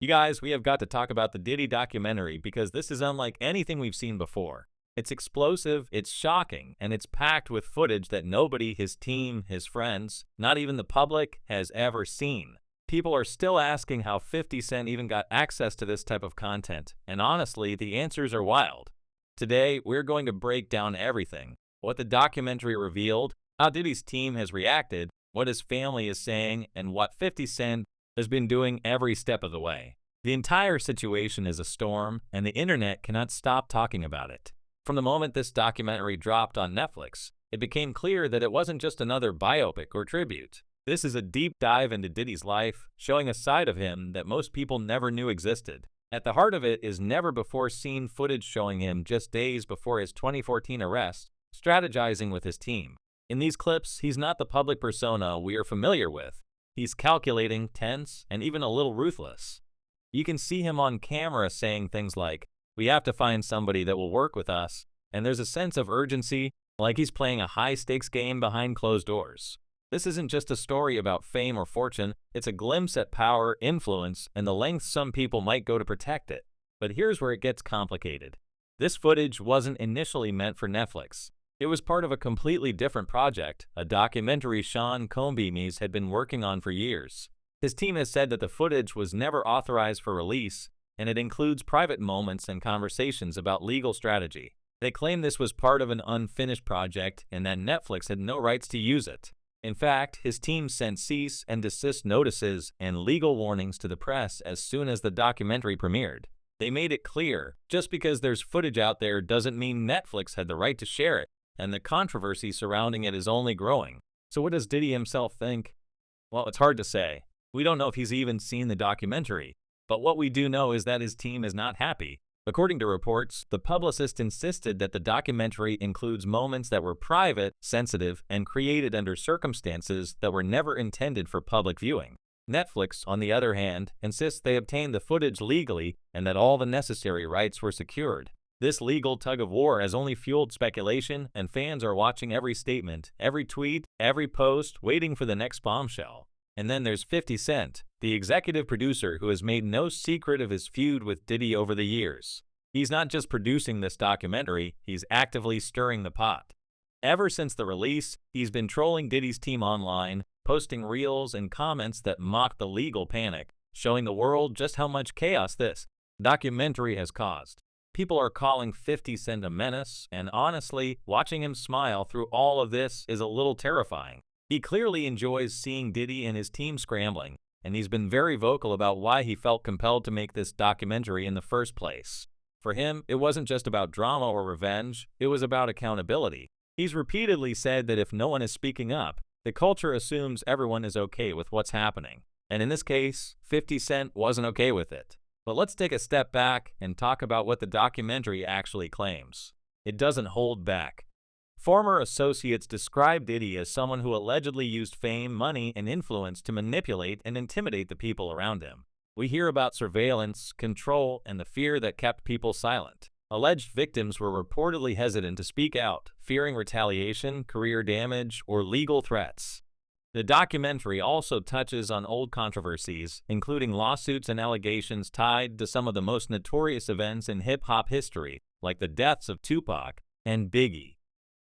You guys, we have got to talk about the Diddy documentary because this is unlike anything we've seen before. It's explosive, it's shocking, and it's packed with footage that nobody, his team, his friends, not even the public, has ever seen. People are still asking how 50 Cent even got access to this type of content, and honestly, the answers are wild. Today, we're going to break down everything: what the documentary revealed, how Diddy's team has reacted, what his family is saying, and what 50 Cent has been doing every step of the way. The entire situation is a storm, and the internet cannot stop talking about it. From the moment this documentary dropped on Netflix, it became clear that it wasn't just another biopic or tribute. This is a deep dive into Diddy's life, showing a side of him that most people never knew existed. At the heart of it is never-before-seen footage showing him just days before his 2014 arrest, strategizing with his team. In these clips, he's not the public persona we are familiar with. He's calculating, tense, and even a little ruthless. You can see him on camera saying things like, "We have to find somebody that will work with us," and there's a sense of urgency, like he's playing a high-stakes game behind closed doors. This isn't just a story about fame or fortune, it's a glimpse at power, influence, and the lengths some people might go to protect it. But here's where it gets complicated. This footage wasn't initially meant for Netflix. It was part of a completely different project, a documentary Shawn Combs had been working on for years. His team has said that the footage was never authorized for release, and it includes private moments and conversations about legal strategy. They claim this was part of an unfinished project and that Netflix had no rights to use it. In fact, his team sent cease and desist notices and legal warnings to the press as soon as the documentary premiered. They made it clear, just because there's footage out there doesn't mean Netflix had the right to share it, and the controversy surrounding it is only growing. So what does Diddy himself think? Well, it's hard to say. We don't know if he's even seen the documentary, but what we do know is that his team is not happy. According to reports, the publicist insisted that the documentary includes moments that were private, sensitive, and created under circumstances that were never intended for public viewing. Netflix, on the other hand, insists they obtained the footage legally and that all the necessary rights were secured. This legal tug-of-war has only fueled speculation, and fans are watching every statement, every tweet, every post, waiting for the next bombshell. And then there's 50 Cent, the executive producer who has made no secret of his feud with Diddy over the years. He's not just producing this documentary, he's actively stirring the pot. Ever since the release, he's been trolling Diddy's team online, posting reels and comments that mock the legal panic, showing the world just how much chaos this documentary has caused. People are calling 50 Cent a menace, and honestly, watching him smile through all of this is a little terrifying. He clearly enjoys seeing Diddy and his team scrambling, and he's been very vocal about why he felt compelled to make this documentary in the first place. For him, it wasn't just about drama or revenge, it was about accountability. He's repeatedly said that if no one is speaking up, the culture assumes everyone is okay with what's happening. And in this case, 50 Cent wasn't okay with it. But let's take a step back and talk about what the documentary actually claims. It doesn't hold back. Former associates describe Diddy as someone who allegedly used fame, money, and influence to manipulate and intimidate the people around him. We hear about surveillance, control, and the fear that kept people silent. Alleged victims were reportedly hesitant to speak out, fearing retaliation, career damage, or legal threats. The documentary also touches on old controversies, including lawsuits and allegations tied to some of the most notorious events in hip-hop history, like the deaths of Tupac and Biggie.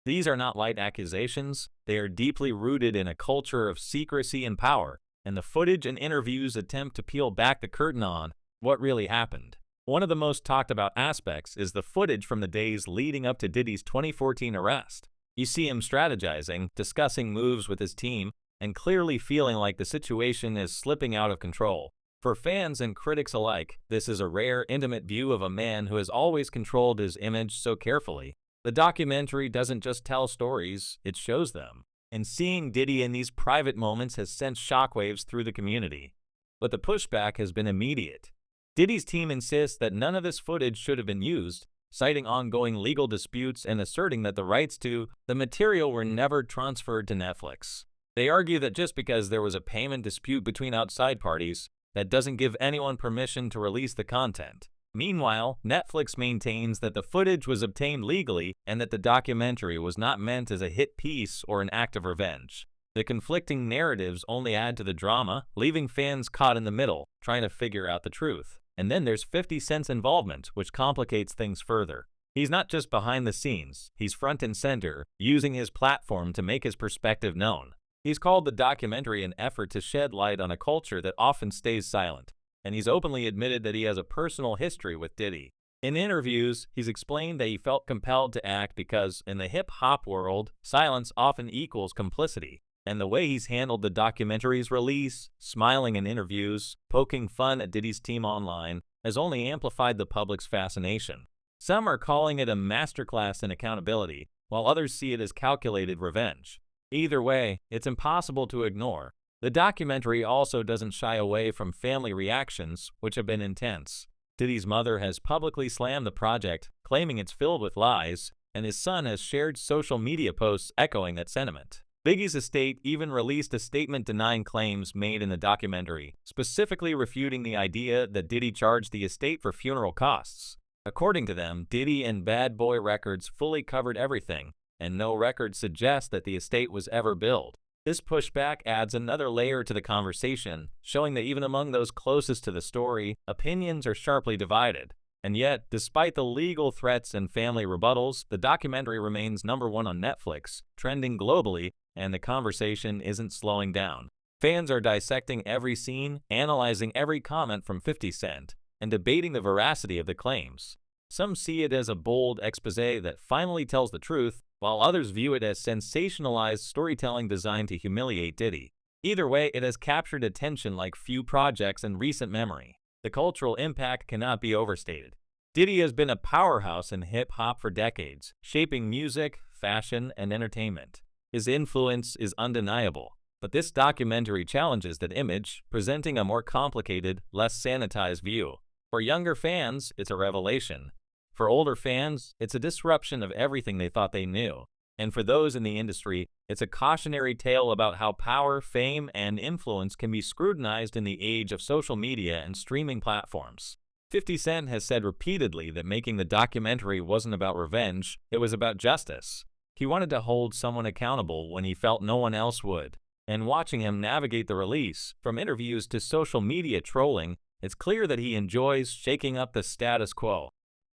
These are not light accusations, they are deeply rooted in a culture of secrecy and power, and the footage and interviews attempt to peel back the curtain on what really happened. One of the most talked about aspects is the footage from the days leading up to Diddy's 2014 arrest. You see him strategizing, discussing moves with his team, and clearly feeling like the situation is slipping out of control. For fans and critics alike, this is a rare, intimate view of a man who has always controlled his image so carefully. The documentary doesn't just tell stories, it shows them. And seeing Diddy in these private moments has sent shockwaves through the community. But the pushback has been immediate. Diddy's team insists that none of this footage should have been used, citing ongoing legal disputes and asserting that the rights to the material were never transferred to Netflix. They argue that just because there was a payment dispute between outside parties, that doesn't give anyone permission to release the content. Meanwhile, Netflix maintains that the footage was obtained legally and that the documentary was not meant as a hit piece or an act of revenge. The conflicting narratives only add to the drama, leaving fans caught in the middle, trying to figure out the truth. And then there's 50 Cent's involvement, which complicates things further. He's not just behind the scenes, he's front and center, using his platform to make his perspective known. He's called the documentary an effort to shed light on a culture that often stays silent, and he's openly admitted that he has a personal history with Diddy. In interviews, he's explained that he felt compelled to act because, in the hip-hop world, silence often equals complicity. And the way he's handled the documentary's release, smiling in interviews, poking fun at Diddy's team online, has only amplified the public's fascination. Some are calling it a masterclass in accountability, while others see it as calculated revenge. Either way, it's impossible to ignore. The documentary also doesn't shy away from family reactions, which have been intense. Diddy's mother has publicly slammed the project, claiming it's filled with lies, and his son has shared social media posts echoing that sentiment. Biggie's estate even released a statement denying claims made in the documentary, specifically refuting the idea that Diddy charged the estate for funeral costs. According to them, Diddy and Bad Boy Records fully covered everything, and no record suggests that the estate was ever billed. This pushback adds another layer to the conversation, showing that even among those closest to the story, opinions are sharply divided. And yet, despite the legal threats and family rebuttals, the documentary remains #1 on Netflix, trending globally, and the conversation isn't slowing down. Fans are dissecting every scene, analyzing every comment from 50 Cent, and debating the veracity of the claims. Some see it as a bold exposé that finally tells the truth, while others view it as sensationalized storytelling designed to humiliate Diddy. Either way, it has captured attention like few projects in recent memory. The cultural impact cannot be overstated. Diddy has been a powerhouse in hip-hop for decades, shaping music, fashion, and entertainment. His influence is undeniable, but this documentary challenges that image, presenting a more complicated, less sanitized view. For younger fans, it's a revelation. For older fans, it's a disruption of everything they thought they knew. And for those in the industry, it's a cautionary tale about how power, fame, and influence can be scrutinized in the age of social media and streaming platforms. 50 Cent has said repeatedly that making the documentary wasn't about revenge, it was about justice. He wanted to hold someone accountable when he felt no one else would. And watching him navigate the release, from interviews to social media trolling, it's clear that he enjoys shaking up the status quo.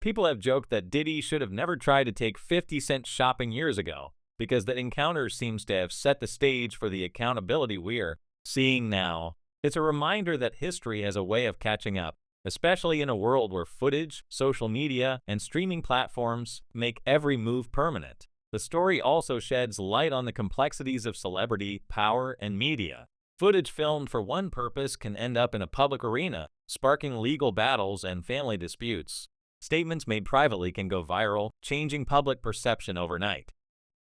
People have joked that Diddy should have never tried to take 50 Cent shopping years ago, because that encounter seems to have set the stage for the accountability we're seeing now. It's a reminder that history has a way of catching up, especially in a world where footage, social media, and streaming platforms make every move permanent. The story also sheds light on the complexities of celebrity, power, and media. Footage filmed for one purpose can end up in a public arena, sparking legal battles and family disputes. Statements made privately can go viral, changing public perception overnight.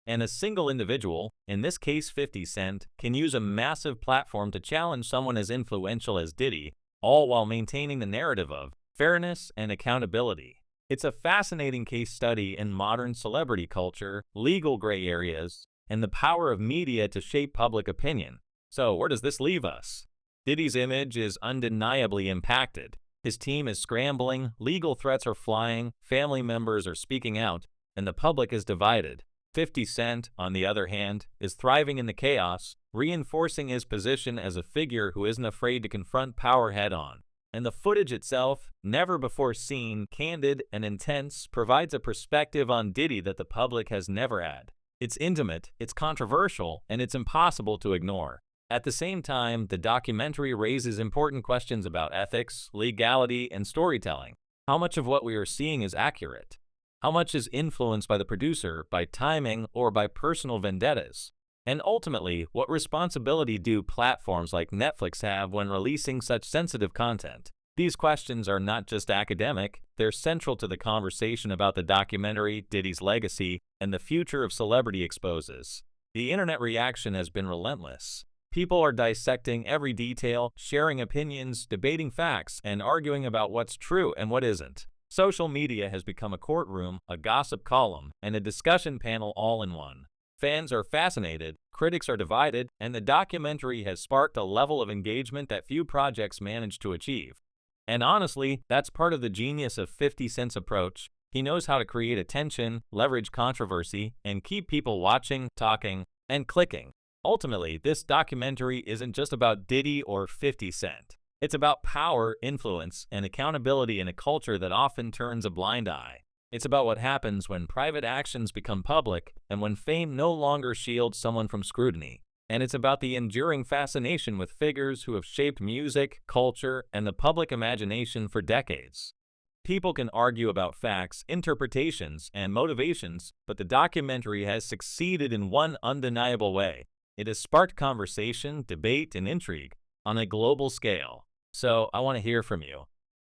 And a single individual, in this case 50 Cent, can use a massive platform to challenge someone as influential as Diddy, all while maintaining the narrative of fairness and accountability. It's a fascinating case study in modern celebrity culture, legal gray areas, and the power of media to shape public opinion. So where does this leave us? Diddy's image is undeniably impacted. His team is scrambling, legal threats are flying, family members are speaking out, and the public is divided. 50 Cent, on the other hand, is thriving in the chaos, reinforcing his position as a figure who isn't afraid to confront power head-on. And the footage itself, never before seen, candid, and intense, provides a perspective on Diddy that the public has never had. It's intimate, it's controversial, and it's impossible to ignore. At the same time, the documentary raises important questions about ethics, legality, and storytelling. How much of what we are seeing is accurate? How much is influenced by the producer, by timing, or by personal vendettas? And ultimately, what responsibility do platforms like Netflix have when releasing such sensitive content? These questions are not just academic, they're central to the conversation about the documentary, Diddy's legacy, and the future of celebrity exposes. The internet reaction has been relentless. People are dissecting every detail, sharing opinions, debating facts, and arguing about what's true and what isn't. Social media has become a courtroom, a gossip column, and a discussion panel all in one. Fans are fascinated, critics are divided, and the documentary has sparked a level of engagement that few projects manage to achieve. And honestly, that's part of the genius of 50 Cent's approach. He knows how to create attention, leverage controversy, and keep people watching, talking, and clicking. Ultimately, this documentary isn't just about Diddy or 50 Cent. It's about power, influence, and accountability in a culture that often turns a blind eye. It's about what happens when private actions become public and when fame no longer shields someone from scrutiny. And it's about the enduring fascination with figures who have shaped music, culture, and the public imagination for decades. People can argue about facts, interpretations, and motivations, but the documentary has succeeded in one undeniable way. It has sparked conversation, debate, and intrigue on a global scale. So, I want to hear from you.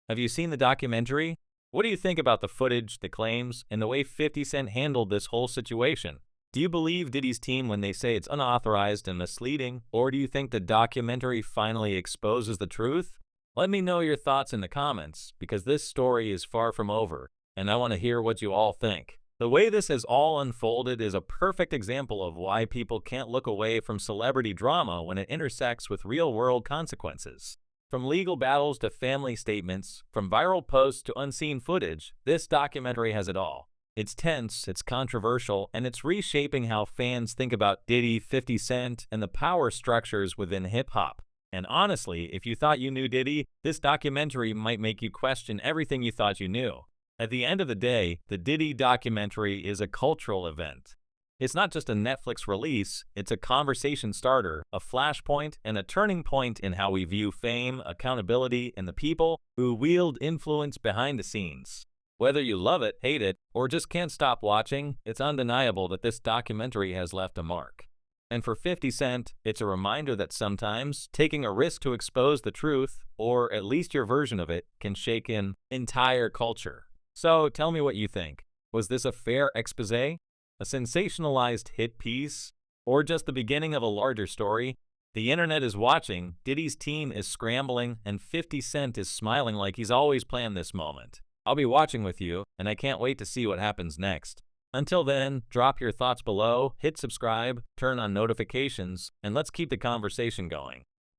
Have you seen the documentary? What do you think about the footage, the claims, and the way 50 Cent handled this whole situation? Do you believe Diddy's team when they say it's unauthorized and misleading, or do you think the documentary finally exposes the truth? Let me know your thoughts in the comments, because this story is far from over, and I want to hear what you all think. The way this has all unfolded is a perfect example of why people can't look away from celebrity drama when it intersects with real-world consequences. From legal battles to family statements, from viral posts to unseen footage, this documentary has it all. It's tense, it's controversial, and it's reshaping how fans think about Diddy, 50 Cent, and the power structures within hip-hop. And honestly, if you thought you knew Diddy, this documentary might make you question everything you thought you knew. At the end of the day, the Diddy documentary is a cultural event. It's not just a Netflix release, it's a conversation starter, a flashpoint, and a turning point in how we view fame, accountability, and the people who wield influence behind the scenes. Whether you love it, hate it, or just can't stop watching, it's undeniable that this documentary has left a mark. And for 50 Cent, it's a reminder that sometimes taking a risk to expose the truth, or at least your version of it, can shake an entire culture. So tell me what you think. Was this a fair expose? A sensationalized hit piece? Or just the beginning of a larger story? The internet is watching, Diddy's team is scrambling, and 50 Cent is smiling like he's always planned this moment. I'll be watching with you, and I can't wait to see what happens next. Until then, drop your thoughts below, hit subscribe, turn on notifications, and let's keep the conversation going.